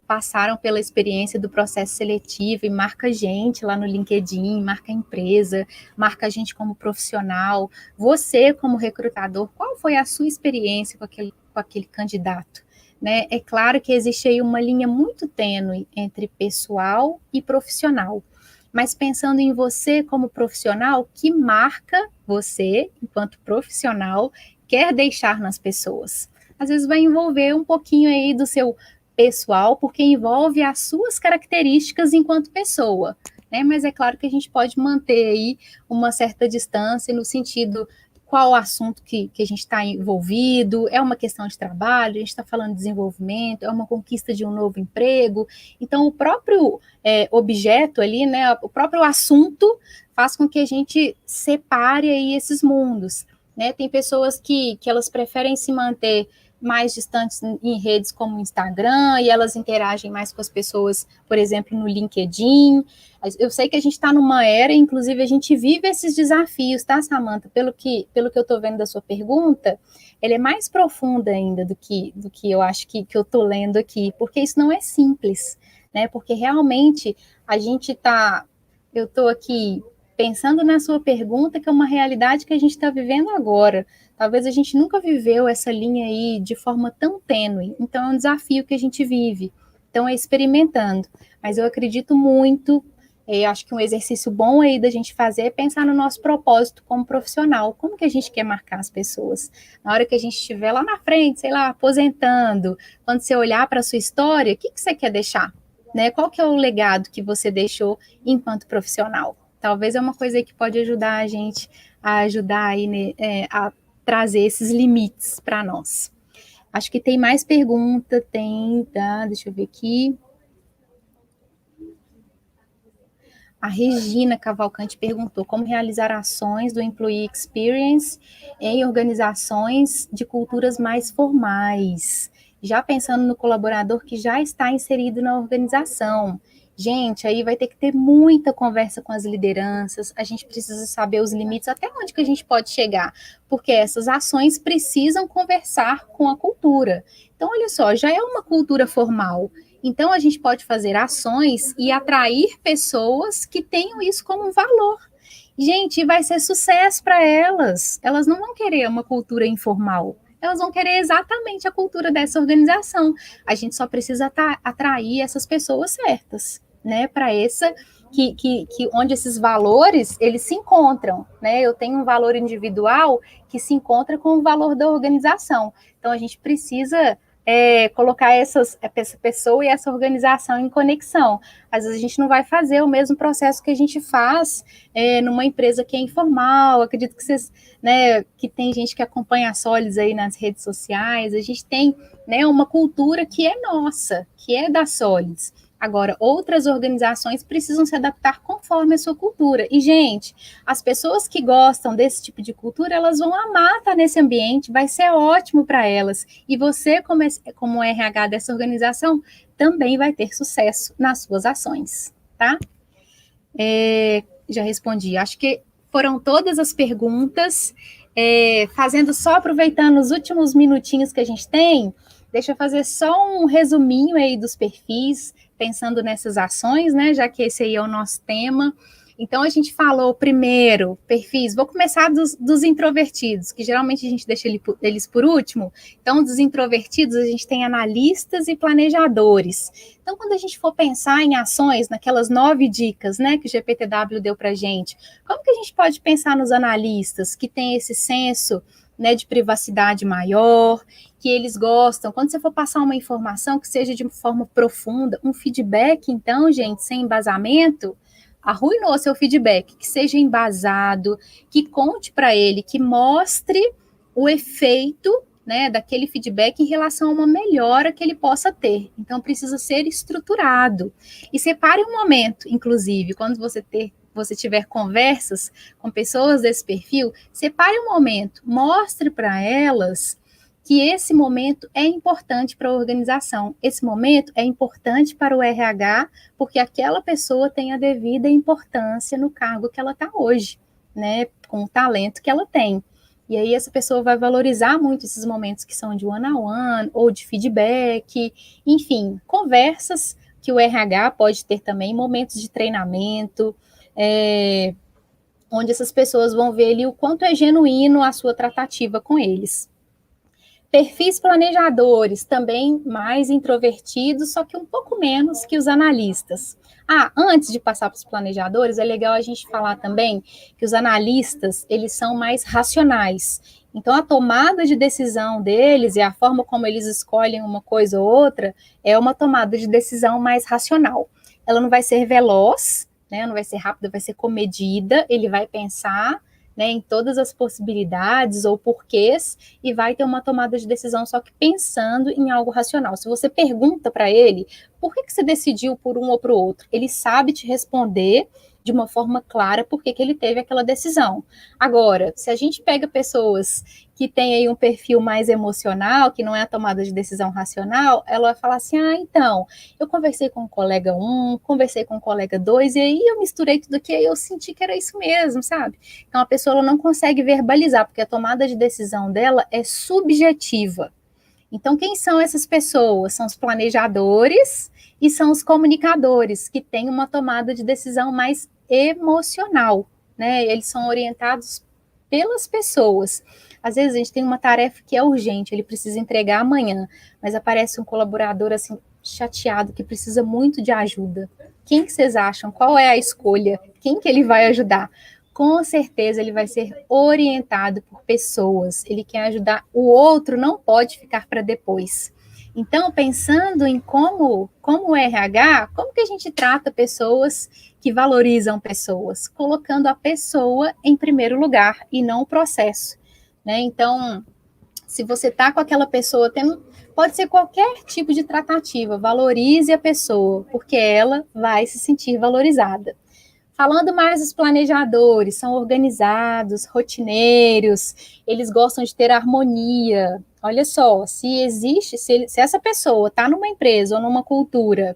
passaram pela experiência do processo seletivo e marca a gente lá no LinkedIn, marca a empresa, marca a gente como profissional. Você, como recrutador, qual foi a sua experiência com aquele candidato? Né? É claro que existe aí uma linha muito tênue entre pessoal e profissional, mas pensando em você como profissional, que marca você, enquanto profissional, quer deixar nas pessoas? Às vezes vai envolver um pouquinho aí do seu pessoal, porque envolve as suas características enquanto pessoa, né? Mas é claro que a gente pode manter aí uma certa distância no sentido qual o assunto que a gente está envolvido, é uma questão de trabalho, a gente está falando de desenvolvimento, é uma conquista de um novo emprego. Então, o próprio objeto ali, né, o próprio assunto faz com que a gente separe aí esses mundos, né? Tem pessoas que elas preferem se manter mais distantes em redes como o Instagram, e elas interagem mais com as pessoas, por exemplo, no LinkedIn. Eu sei que a gente está numa era, inclusive a gente vive esses desafios, tá, Samantha? Pelo que eu estou vendo da sua pergunta, ela é mais profunda ainda do que eu acho que eu estou lendo aqui, porque isso não é simples, né? Porque realmente eu estou aqui pensando na sua pergunta, que é uma realidade que a gente está vivendo agora. Talvez a gente nunca viveu essa linha aí de forma tão tênue. Então, é um desafio que a gente vive. Então, é experimentando. Mas eu acredito muito, acho que um exercício bom aí da gente fazer é pensar no nosso propósito como profissional. Como que a gente quer marcar as pessoas? Na hora que a gente estiver lá na frente, sei lá, aposentando, quando você olhar para a sua história, o que você quer deixar? Né? Qual que é o legado que você deixou enquanto profissional? Talvez é uma coisa aí que pode ajudar a gente a ajudar aí, né, a trazer esses limites para nós. Acho que tem mais pergunta, tá? Deixa eu ver aqui. A Regina Cavalcante perguntou como realizar ações do Employee Experience em organizações de culturas mais formais, já pensando no colaborador que já está inserido na organização. Gente, aí vai ter que ter muita conversa com as lideranças, a gente precisa saber os limites, até onde que a gente pode chegar, porque essas ações precisam conversar com a cultura. Então, olha só, já é uma cultura formal. Então, a gente pode fazer ações e atrair pessoas que tenham isso como um valor. Gente, vai ser sucesso para elas. Elas não vão querer uma cultura informal. Elas vão querer exatamente a cultura dessa organização. A gente só precisa atrair essas pessoas certas, né? Para essa que onde esses valores eles se encontram, né? Eu tenho um valor individual que se encontra com o valor da organização. Então, a gente precisa colocar essa pessoa e essa organização em conexão. Às vezes a gente não vai fazer o mesmo processo que a gente faz numa empresa que é informal. Acredito que vocês, né, que tem gente que acompanha a Solids aí nas redes sociais. A gente tem, né, uma cultura que é nossa, que é da Solids. Agora, outras organizações precisam se adaptar conforme a sua cultura. E, gente, as pessoas que gostam desse tipo de cultura, elas vão amar estar nesse ambiente, vai ser ótimo para elas. E você, como RH dessa organização, também vai ter sucesso nas suas ações, tá? Já respondi. Acho que foram todas as perguntas. Aproveitando os últimos minutinhos que a gente tem, deixa eu fazer só um resuminho aí dos perfis, pensando nessas ações, né, já que esse aí é o nosso tema. Então, a gente falou primeiro, perfis, vou começar dos introvertidos, que geralmente a gente deixa eles por último. Então, dos introvertidos, a gente tem analistas e planejadores. Então, quando a gente for pensar em ações, naquelas 9 dicas, né, que o GPTW deu para a gente, como que a gente pode pensar nos analistas, que tem esse senso, né, de privacidade maior, que eles gostam, quando você for passar uma informação que seja de forma profunda, um feedback, então, gente, sem embasamento, arruinou seu feedback, que seja embasado, que conte para ele, que mostre o efeito, né, daquele feedback em relação a uma melhora que ele possa ter. Então, precisa ser estruturado. E separe um momento, inclusive, quando você tiver conversas com pessoas desse perfil, separe um momento, mostre para elas que esse momento é importante para a organização. Esse momento é importante para o RH, porque aquela pessoa tem a devida importância no cargo que ela está hoje, né, com o talento que ela tem. E aí essa pessoa vai valorizar muito esses momentos que são de one-on-one ou de feedback, enfim, conversas que o RH pode ter também, momentos de treinamento, onde essas pessoas vão ver ali o quanto é genuíno a sua tratativa com eles. Perfis planejadores, também mais introvertidos, só que um pouco menos que os analistas. Antes de passar para os planejadores, é legal a gente falar também que os analistas, eles são mais racionais. Então, a tomada de decisão deles e a forma como eles escolhem uma coisa ou outra é uma tomada de decisão mais racional. Ela não vai ser veloz, né, não vai ser rápida, vai ser comedida, ele vai pensar, né, em todas as possibilidades ou porquês e vai ter uma tomada de decisão só que pensando em algo racional. Se você pergunta para ele, por que você decidiu por um ou para o outro? Ele sabe te responder de uma forma clara por que ele teve aquela decisão. Agora, se a gente pega pessoas que têm aí um perfil mais emocional, que não é a tomada de decisão racional, ela vai falar assim, então, eu conversei com o colega 1, conversei com o colega 2, e aí eu misturei tudo aqui, e eu senti que era isso mesmo, sabe? Então, a pessoa ela não consegue verbalizar, porque a tomada de decisão dela é subjetiva. Então, quem são essas pessoas? São os planejadores e são os comunicadores, que têm uma tomada de decisão mais emocional, né? Eles são orientados pelas pessoas. Às vezes a gente tem uma tarefa que é urgente, ele precisa entregar amanhã, mas aparece um colaborador assim chateado que precisa muito de ajuda. Quem que vocês acham? Qual é a escolha? Quem que ele vai ajudar? Com certeza ele vai ser orientado por pessoas. Ele quer ajudar o outro, não pode ficar para depois. Então, pensando em como o RH, como que a gente trata pessoas que valorizam pessoas? Colocando a pessoa em primeiro lugar e não o processo, né? Então, se você está com aquela pessoa, pode ser qualquer tipo de tratativa, valorize a pessoa, porque ela vai se sentir valorizada. Falando mais dos planejadores, são organizados, rotineiros, eles gostam de ter harmonia. Olha só, se essa pessoa está numa empresa ou numa cultura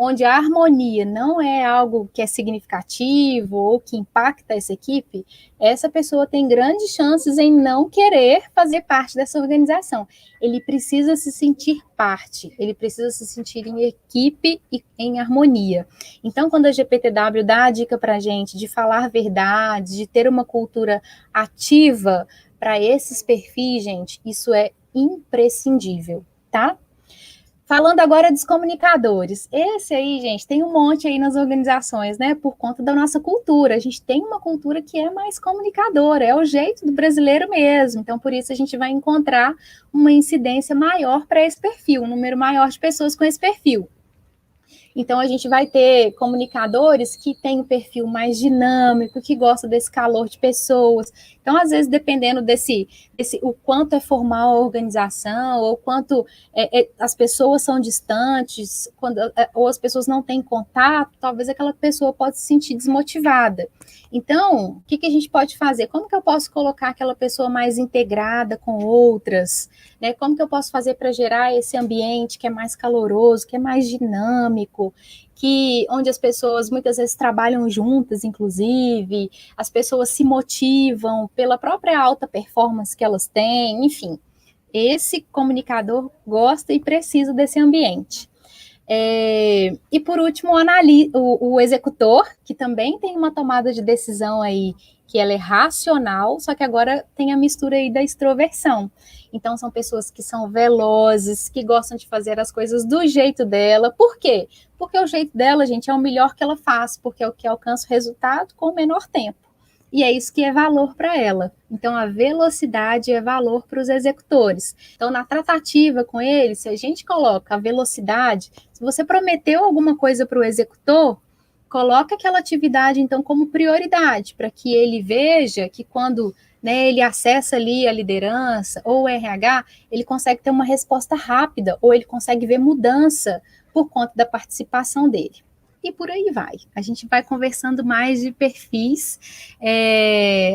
onde a harmonia não é algo que é significativo ou que impacta essa equipe, essa pessoa tem grandes chances em não querer fazer parte dessa organização. Ele precisa se sentir parte, ele precisa se sentir em equipe e em harmonia. Então, quando a GPTW dá a dica para a gente de falar verdade, de ter uma cultura ativa para esses perfis, gente, isso é imprescindível, tá? Falando agora dos comunicadores, esse aí, gente, tem um monte aí nas organizações, né, por conta da nossa cultura. A gente tem uma cultura que é mais comunicadora, é o jeito do brasileiro mesmo. Então, por isso, a gente vai encontrar uma incidência maior para esse perfil, um número maior de pessoas com esse perfil. Então, a gente vai ter comunicadores que têm um perfil mais dinâmico, que gosta desse calor de pessoas. Então, às vezes, dependendo o quanto é formal a organização, ou quanto as pessoas são distantes, ou as pessoas não têm contato, talvez aquela pessoa pode se sentir desmotivada. Então, o que a gente pode fazer? Como que eu posso colocar aquela pessoa mais integrada com outras? Né? Como que eu posso fazer para gerar esse ambiente que é mais caloroso, que é mais dinâmico, onde as pessoas muitas vezes trabalham juntas, inclusive, as pessoas se motivam pela própria alta performance que elas têm, enfim. Esse comunicador gosta e precisa desse ambiente. E por último, o executor, que também tem uma tomada de decisão aí, que ela é racional, só que agora tem a mistura aí da extroversão. Então, são pessoas que são velozes, que gostam de fazer as coisas do jeito dela. Por quê? Porque o jeito dela, gente, é o melhor que ela faz, porque é o que alcança o resultado com o menor tempo. E é isso que é valor para ela. Então, a velocidade é valor para os executores. Então, na tratativa com eles, se a gente coloca a velocidade, se você prometeu alguma coisa para o executor, coloca aquela atividade, então, como prioridade, para que ele veja que quando ele acessa ali a liderança ou o RH, ele consegue ter uma resposta rápida, ou ele consegue ver mudança por conta da participação dele. E por aí vai. A gente vai conversando mais de perfis.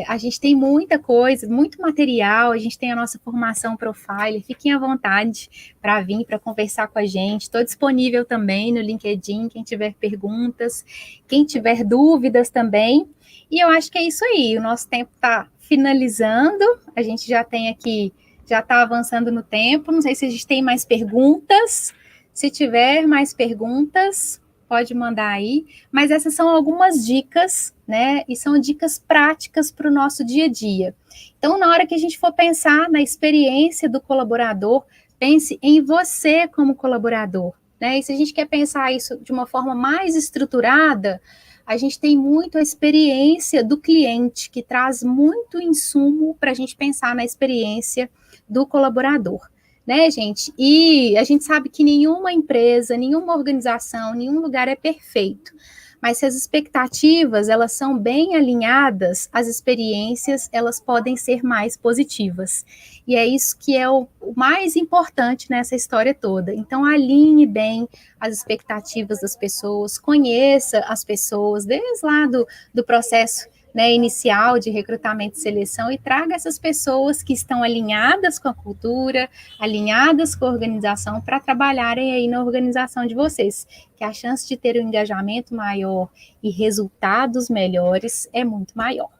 A gente tem muita coisa, muito material. A gente tem a nossa formação Profiler. Fiquem à vontade para vir, para conversar com a gente. Estou disponível também no LinkedIn, quem tiver perguntas, quem tiver dúvidas também. E eu acho que é isso aí. O nosso tempo está finalizando. A gente já tem aqui, já está avançando no tempo. Não sei se a gente tem mais perguntas. Se tiver mais perguntas, pode mandar aí, mas essas são algumas dicas, né, e são dicas práticas para o nosso dia a dia. Então, na hora que a gente for pensar na experiência do colaborador, pense em você como colaborador, né, e se a gente quer pensar isso de uma forma mais estruturada, a gente tem muito a experiência do cliente, que traz muito insumo para a gente pensar na experiência do colaborador. Né, gente? E a gente sabe que nenhuma empresa, nenhuma organização, nenhum lugar é perfeito. Mas se as expectativas, elas são bem alinhadas, as experiências, elas podem ser mais positivas. E é isso que é o mais importante nessa história toda. Então, alinhe bem as expectativas das pessoas, conheça as pessoas, desde lá do processo, né, inicial de recrutamento e seleção, e traga essas pessoas que estão alinhadas com a cultura, alinhadas com a organização, para trabalharem aí na organização de vocês, que a chance de ter um engajamento maior e resultados melhores é muito maior,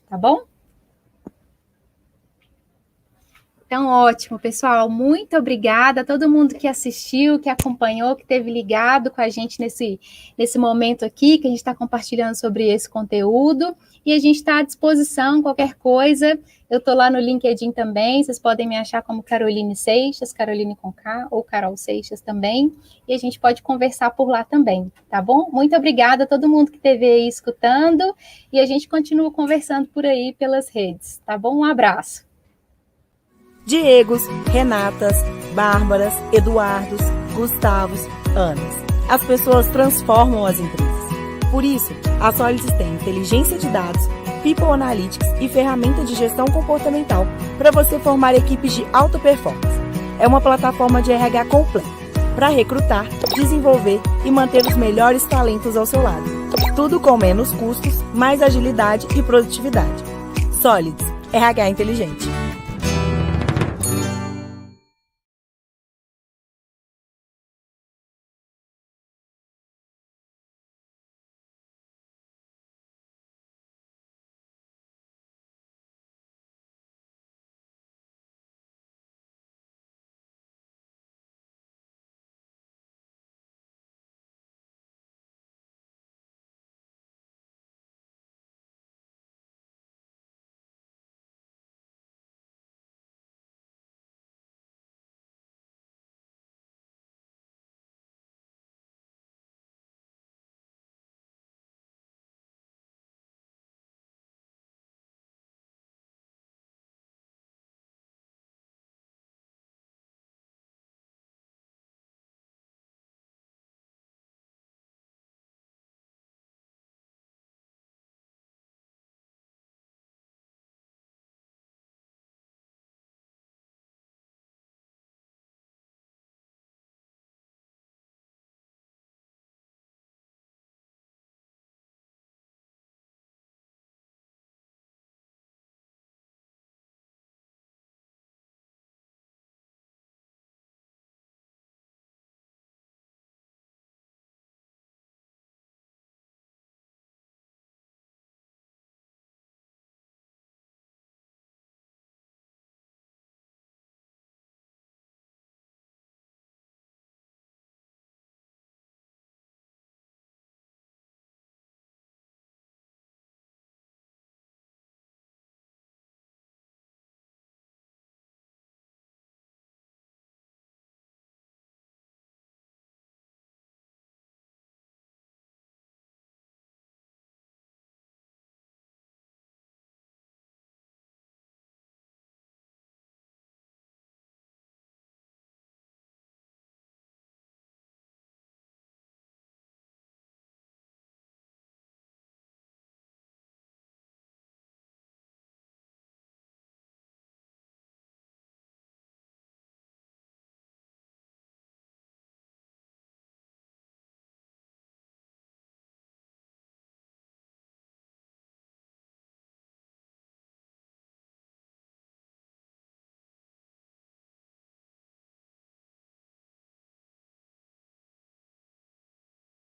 tá bom? Então, ótimo, pessoal, muito obrigada a todo mundo que assistiu, que acompanhou, que esteve ligado com a gente nesse momento aqui, que a gente está compartilhando sobre esse conteúdo, e a gente está à disposição, qualquer coisa, eu estou lá no LinkedIn também, vocês podem me achar como Caroline Seixas, Caroline com K, ou Carol Seixas também, e a gente pode conversar por lá também, tá bom? Muito obrigada a todo mundo que esteve aí escutando, e a gente continua conversando por aí pelas redes, tá bom? Um abraço. Diegos, Renatas, Bárbaras, Eduardos, Gustavos, Anas. As pessoas transformam as empresas. Por isso, a Solids tem inteligência de dados, People Analytics e ferramenta de gestão comportamental para você formar equipes de alta performance. É uma plataforma de RH completa para recrutar, desenvolver e manter os melhores talentos ao seu lado. Tudo com menos custos, mais agilidade e produtividade. Solids, RH inteligente.